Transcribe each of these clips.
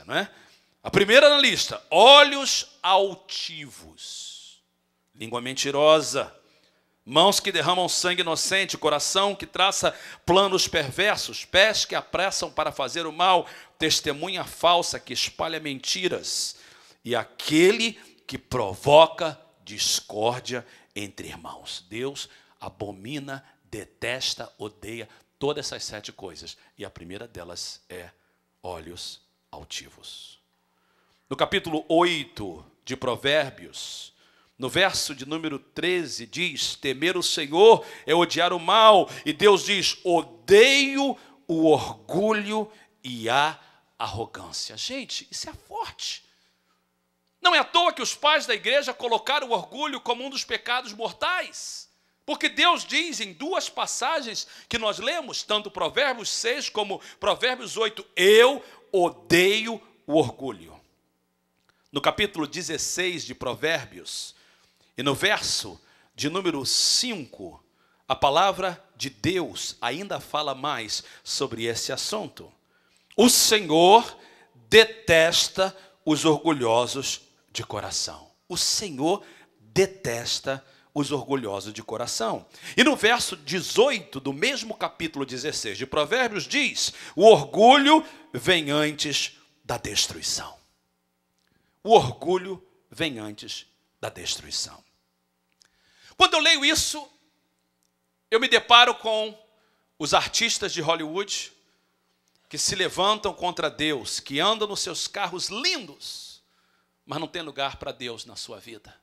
não é? A primeira na lista, olhos altivos, língua mentirosa, mãos que derramam sangue inocente, coração que traça planos perversos, pés que apressam para fazer o mal, testemunha falsa que espalha mentiras, e aquele que provoca discórdia entre irmãos. Deus abomina, detesta, odeia todas essas 7 coisas. E a primeira delas é olhos altivos. No capítulo 8 de Provérbios, no verso de número 13, diz: temer o Senhor é odiar o mal. E Deus diz: odeio o orgulho e a arrogância. Gente, isso é forte. Não é à toa que os pais da igreja colocaram o orgulho como um dos pecados mortais. Porque Deus diz em 2 passagens que nós lemos, tanto Provérbios 6 como Provérbios 8, eu odeio o orgulho. No capítulo 16 de Provérbios, e no verso de número 5, a palavra de Deus ainda fala mais sobre esse assunto. O Senhor detesta os orgulhosos de coração. O Senhor detesta os orgulhosos de coração. E no verso 18 do mesmo capítulo 16 de Provérbios diz: o orgulho vem antes da destruição. O orgulho vem antes da destruição. Quando eu leio isso, eu me deparo com os artistas de Hollywood que se levantam contra Deus, que andam nos seus carros lindos, mas não tem lugar para Deus na sua vida.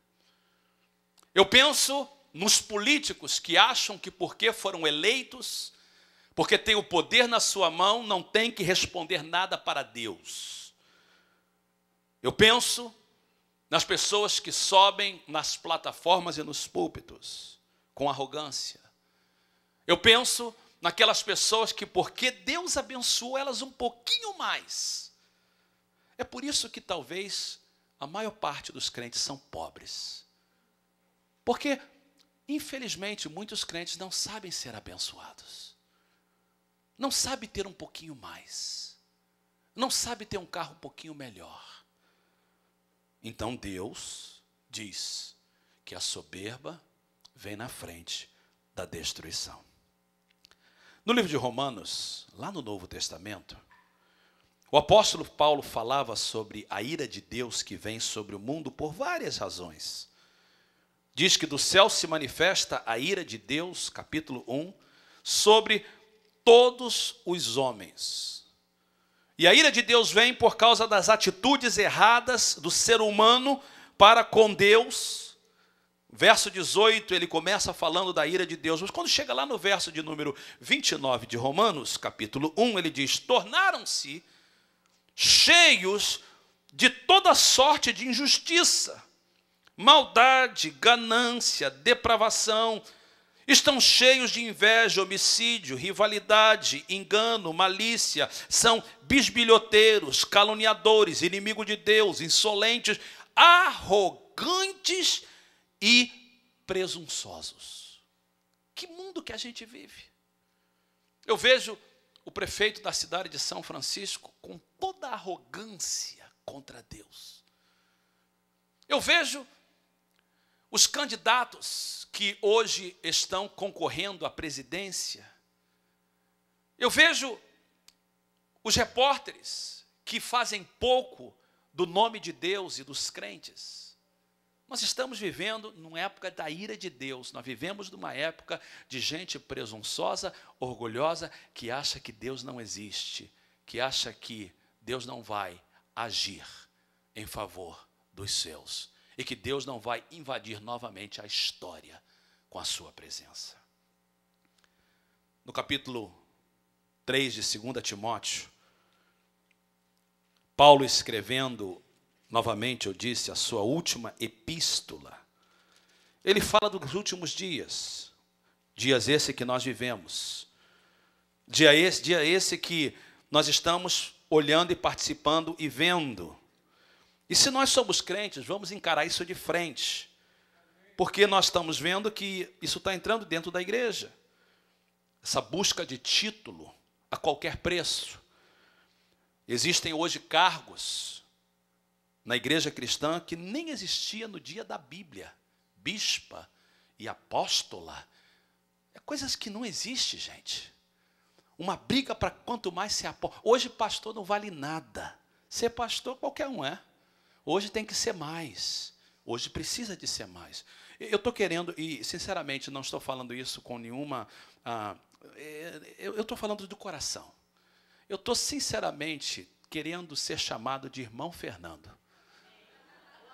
Eu penso nos políticos que acham que porque foram eleitos, porque têm o poder na sua mão, não tem que responder nada para Deus. Eu penso nas pessoas que sobem nas plataformas e nos púlpitos com arrogância. Eu penso naquelas pessoas que, porque Deus abençoou elas um pouquinho mais, é por isso que talvez a maior parte dos crentes são pobres. Porque, infelizmente, muitos crentes não sabem ser abençoados. Não sabem ter um pouquinho mais. Não sabem ter um carro um pouquinho melhor. Então Deus diz que a soberba vem na frente da destruição. No livro de Romanos, lá no Novo Testamento, o apóstolo Paulo falava sobre a ira de Deus que vem sobre o mundo por várias razões. Diz que do céu se manifesta a ira de Deus, capítulo 1, sobre todos os homens. E a ira de Deus vem por causa das atitudes erradas do ser humano para com Deus. Verso 18, ele começa falando da ira de Deus, mas quando chega lá no verso de número 29 de Romanos, capítulo 1, ele diz: tornaram-se cheios de toda sorte de injustiça, maldade, ganância, depravação, estão cheios de inveja, homicídio, rivalidade, engano, malícia, são bisbilhoteiros, caluniadores, inimigos de Deus, insolentes, arrogantes e presunçosos. Que mundo que a gente vive. Eu vejo o prefeito da cidade de São Francisco com toda a arrogância contra Deus. Eu vejo os candidatos que hoje estão concorrendo à presidência. Eu vejo os repórteres que fazem pouco do nome de Deus e dos crentes. Nós estamos vivendo numa época da ira de Deus. Nós vivemos numa época de gente presunçosa, orgulhosa, que acha que Deus não existe, que acha que Deus não vai agir em favor dos seus. E que Deus não vai invadir novamente a história com a sua presença. No capítulo 3 de 2 Timóteo, Paulo escrevendo, novamente eu disse, a sua última epístola, ele fala dos últimos dias, dias esse que nós vivemos, dia esse que nós estamos olhando e participando e vendo. E se nós somos crentes, vamos encarar isso de frente. Porque nós estamos vendo que isso está entrando dentro da igreja. Essa busca de título a qualquer preço. Existem hoje cargos na igreja cristã que nem existia no dia da Bíblia. Bispa e apóstola. É coisas que não existem, gente. Uma briga para quanto mais ser apóstolo. Hoje pastor não vale nada. Ser pastor qualquer um é. Hoje tem que ser mais. Hoje precisa de ser mais. Eu estou querendo, e sinceramente não estou falando isso com nenhuma... eu estou falando do coração. Eu estou sinceramente querendo ser chamado de irmão Fernando.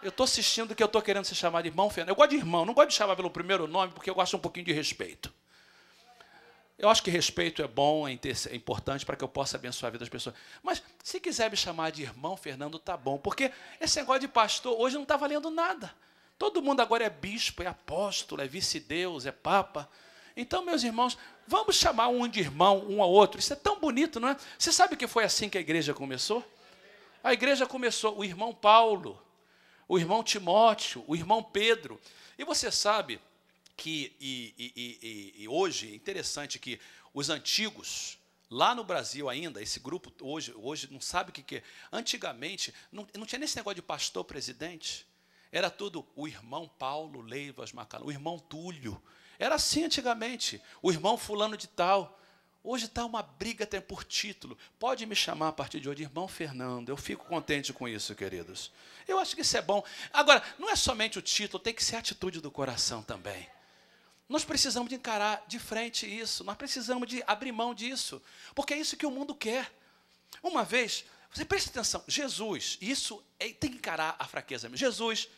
Eu estou assistindo que eu estou querendo ser chamado de irmão Fernando. Eu gosto de irmão, não gosto de chamar pelo primeiro nome, porque eu gosto um pouquinho de respeito. Eu acho que respeito é bom, é importante para que eu possa abençoar a vida das pessoas. Mas se quiser me chamar de irmão Fernando, tá bom. Porque esse negócio de pastor hoje não está valendo nada. Todo mundo agora é bispo, é apóstolo, é vice-deus, é papa. Então, meus irmãos, vamos chamar um de irmão, um ao outro. Isso é tão bonito, não é? Você sabe que foi assim que a igreja começou? A igreja começou, o irmão Paulo, o irmão Timóteo, o irmão Pedro. E você sabe que, hoje, é interessante que os antigos, lá no Brasil ainda, esse grupo hoje não sabe o que é. Antigamente, não tinha nem esse negócio de pastor presidente. Era tudo o irmão Paulo Leivas Macalã, o irmão Túlio. Era assim antigamente, o irmão fulano de tal. Hoje está uma briga até por título. Pode me chamar a partir de hoje de irmão Fernando. Eu fico contente com isso, queridos. Eu acho que isso é bom. Agora, não é somente o título, tem que ser a atitude do coração também. Nós precisamos de encarar de frente isso. Nós precisamos de abrir mão disso. Porque é isso que o mundo quer. Uma vez, você presta atenção, Jesus, isso tem que encarar a fraqueza mesmo. Jesus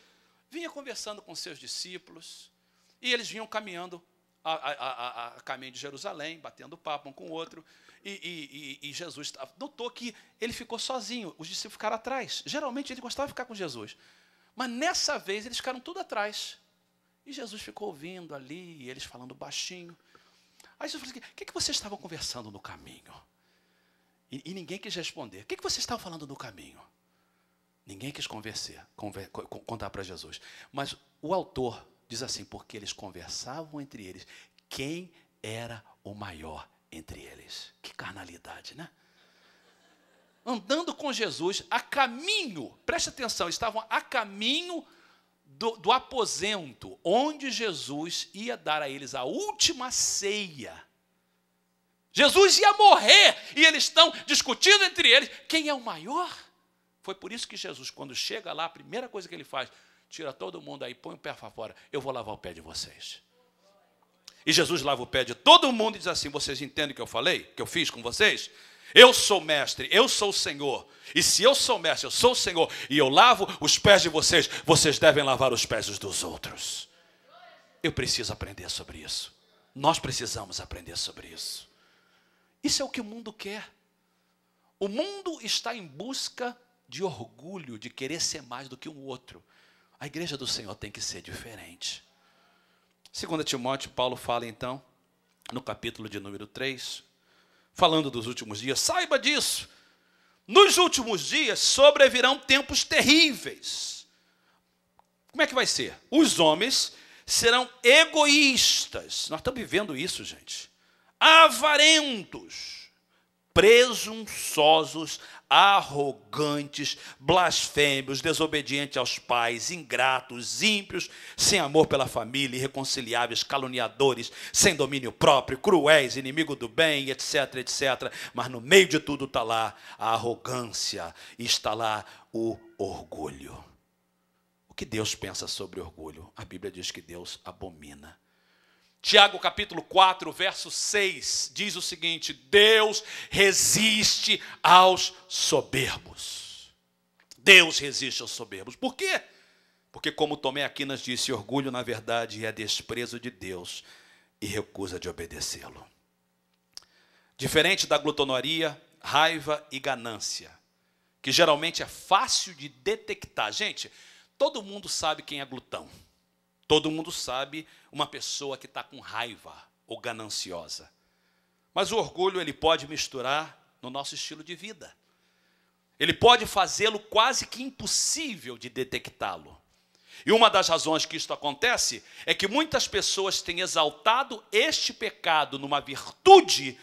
vinha conversando com seus discípulos e eles vinham caminhando a caminho de Jerusalém, batendo papo um com o outro, e Jesus notou que ele ficou sozinho, os discípulos ficaram atrás. Geralmente ele gostava de ficar com Jesus, mas nessa vez eles ficaram tudo atrás. E Jesus ficou ouvindo ali, e eles falando baixinho. Aí Jesus falou assim: o que vocês estavam conversando no caminho? E ninguém quis responder. O que vocês estavam falando no caminho? Ninguém quis contar para Jesus. Mas o autor diz assim: porque eles conversavam entre eles quem era o maior entre eles. Que carnalidade, né? Andando com Jesus, a caminho, preste atenção, estavam a caminho do aposento, onde Jesus ia dar a eles a última ceia. Jesus ia morrer, e eles estão discutindo entre eles quem é o maior. Foi por isso que Jesus, quando chega lá, a primeira coisa que ele faz: tira todo mundo aí, põe o pé para fora, eu vou lavar o pé de vocês. E Jesus lava o pé de todo mundo e diz assim: vocês entendem o que eu falei, que eu fiz com vocês? Eu sou mestre, eu sou o Senhor. E se eu sou mestre, eu sou o Senhor, e eu lavo os pés de vocês, vocês devem lavar os pés dos outros. Eu preciso aprender sobre isso. Nós precisamos aprender sobre isso. Isso é o que o mundo quer. O mundo está em busca de orgulho, de querer ser mais do que um outro. A igreja do Senhor tem que ser diferente. 2 Timóteo, Paulo fala então, no capítulo de número 3, falando dos últimos dias: saiba disso, nos últimos dias sobrevirão tempos terríveis. Como é que vai ser? Os homens serão egoístas. Nós estamos vivendo isso, gente. Avarentos, presunçosos, arrogantes, blasfêmios, desobedientes aos pais, ingratos, ímpios, sem amor pela família, irreconciliáveis, caluniadores, sem domínio próprio, cruéis, inimigo do bem, etc, etc. Mas no meio de tudo está lá a arrogância, e está lá o orgulho. O que Deus pensa sobre orgulho? A Bíblia diz que Deus abomina. Tiago capítulo 4, verso 6, diz o seguinte: Deus resiste aos soberbos. Deus resiste aos soberbos. Por quê? Porque, como Tomé Aquinas disse, orgulho, na verdade, é desprezo de Deus e recusa de obedecê-lo. Diferente da glutonaria, raiva e ganância, que geralmente é fácil de detectar. Gente, todo mundo sabe quem é glutão. Todo mundo sabe uma pessoa que está com raiva ou gananciosa. Mas o orgulho, ele pode misturar no nosso estilo de vida. Ele pode fazê-lo quase que impossível de detectá-lo. E uma das razões que isto acontece é que muitas pessoas têm exaltado este pecado numa virtude